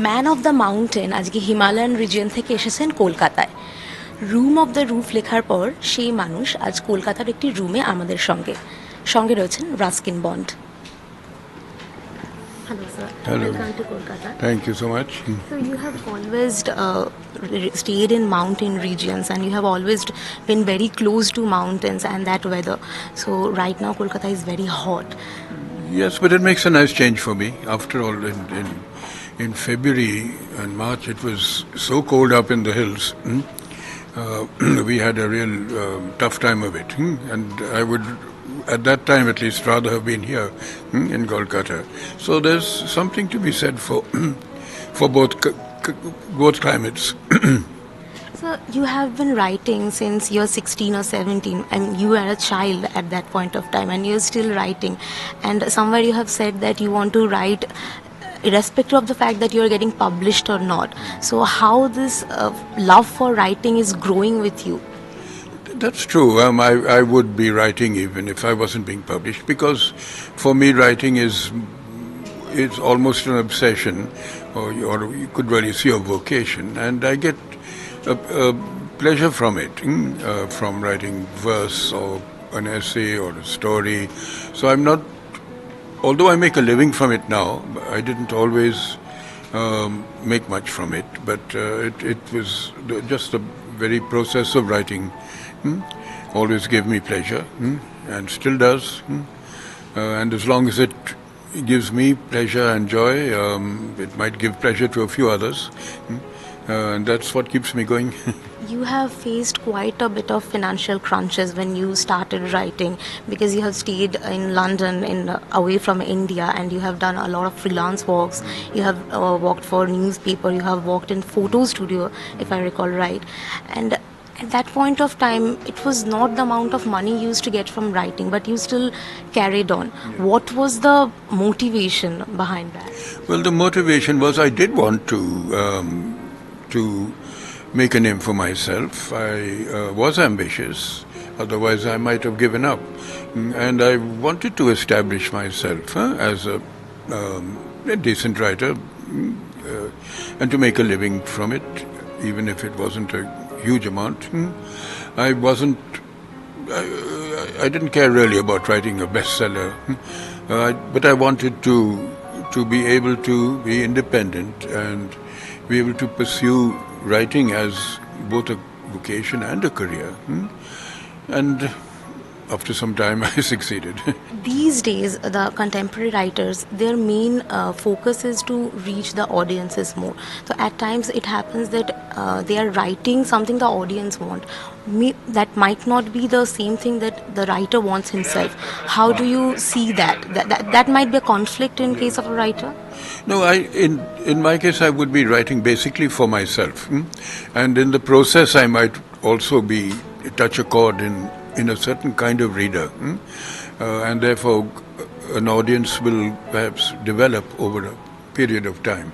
Man of the mountain আজকে Himalayan region থেকে এসেছেন কলকাতায়। রুম অফ দ্য রুফ লেখার পর সেই মানুষ আজ কলকাতার একটি রুমে আমাদের সঙ্গে সঙ্গে রয়েছেন Ruskin bond. Hello, sir. Hello. Welcome to Kolkata. Thank you so much. So you have always stayed in mountain regions, and you have always been very close to mountains and that weather. So right now Kolkata is very hot. Yes, but it makes a nice change for me. After all, in February and March, it was so cold up in the hills. We had a real tough time of it. And I would, at that time at least, rather have been here in Kolkata. So there's something to be said for for both climates. So you have been writing since you're 16 or 17, and you were a child at that point of time, and you're still writing. And somewhere you have said that you want to write irrespective of the fact that you're getting published or not. So how this love for writing is growing with you? That's true. I would be writing even if I wasn't being published, because for me writing is almost an obsession, or you could really see a vocation, and I get a pleasure from it, from writing verse or an essay or a story. So I'm not, although I make a living from it now, I didn't always make much from it, but it was just the very process of writing always gave me pleasure, and still does. And as long as it gives me pleasure and joy, it might give pleasure to a few others, and that's what keeps me going. You have faced quite a bit of financial crunches when you started writing, because you have stayed in London, away from India, and you have done a lot of freelance works. You have worked for newspaper, you have worked in photo studio, if I recall right. And at that point of time, it was not the amount of money you used to get from writing, but you still carried on. What was the motivation behind that? Well, the motivation was I did want to make a name for myself. I was ambitious, otherwise I might have given up. And I wanted to establish myself as a decent writer, and to make a living from it, even if it wasn't a huge amount. I didn't care really about writing a bestseller, but I wanted to be able to be independent and be able to pursue writing as both a vocation and a career. And after some time I succeeded. These days, the contemporary writers, their main focus is to reach the audiences more. So at times it happens that they are writing something the audience want. That might not be the same thing that the writer wants himself. How do you see that? That might be a conflict in case of a writer? No, in my case I would be writing basically for myself. And in the process I might also touch a chord in a certain kind of reader, and therefore an audience will perhaps develop over a period of time.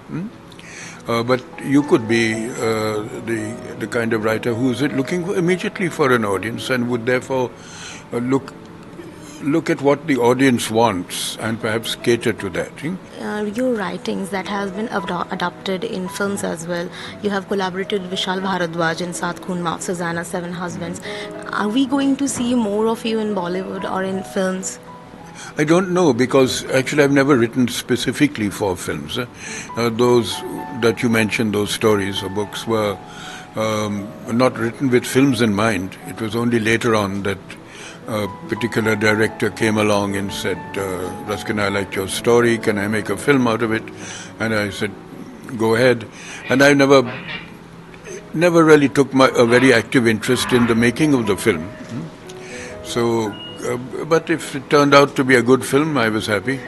But you could be the kind of writer who is looking immediately for an audience, and would therefore look at what the audience wants and perhaps cater to that. Your writings that has been adapted in films as well. You have collaborated with Vishal Bharadwaj in Saath Khoon Maaf, Susanna, Seven Husbands. Are we going to see more of you in Bollywood or in films? I don't know, because actually I've never written specifically for films. Those that you mentioned, those stories or books, were not written with films in mind. It was only later on that a particular director came along and said, Ruskin, I liked your story, can I make a film out of it? And I said, go ahead. And I never really took a very active interest in the making of the film. So, but if it turned out to be a good film, I was happy.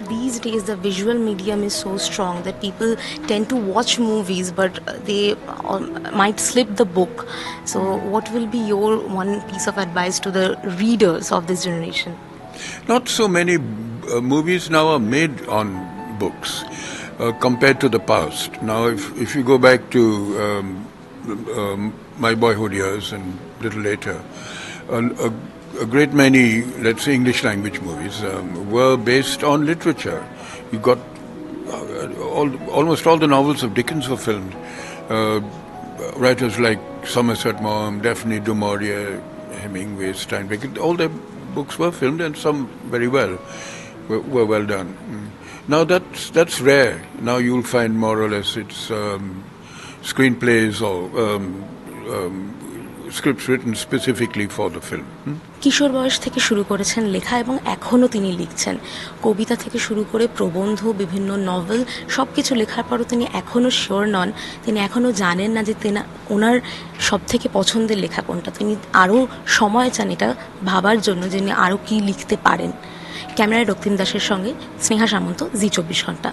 These days the visual medium is so strong that people tend to watch movies, but they might slip the book. So what will be your one piece of advice to the readers of this generation? Not so many movies now are made on books compared to the past. Now if you go back to my boyhood years and a little later, a great many, let's say, English language movies were based on literature. You got almost all the novels of Dickens were filmed. Writers like Somerset Maugham, Daphne du Maurier, Hemingway, Steinbeck, all their books were filmed, and some very well were well done. Now that's rare. Now you'll find more or less it's screenplays or scripts written specifically for the film. কিশোর বয়স থেকে শুরু করেছেন লেখা এবং এখনও তিনি লিখছেন। কবিতা থেকে শুরু করে প্রবন্ধ, বিভিন্ন নভেল, সব কিছু লেখার পরও তিনি এখনও শিওর নন, তিনি এখনও জানেন না যে ওনার সব থেকে পছন্দের লেখা কোনটা। তিনি আরও সময় চান এটা ভাবার জন্য যে উনি আরও কী লিখতে পারেন। ক্যামেরায় রক্তিম দাসের সঙ্গে স্নেহা সামন্ত, জি 24 ঘন্টা।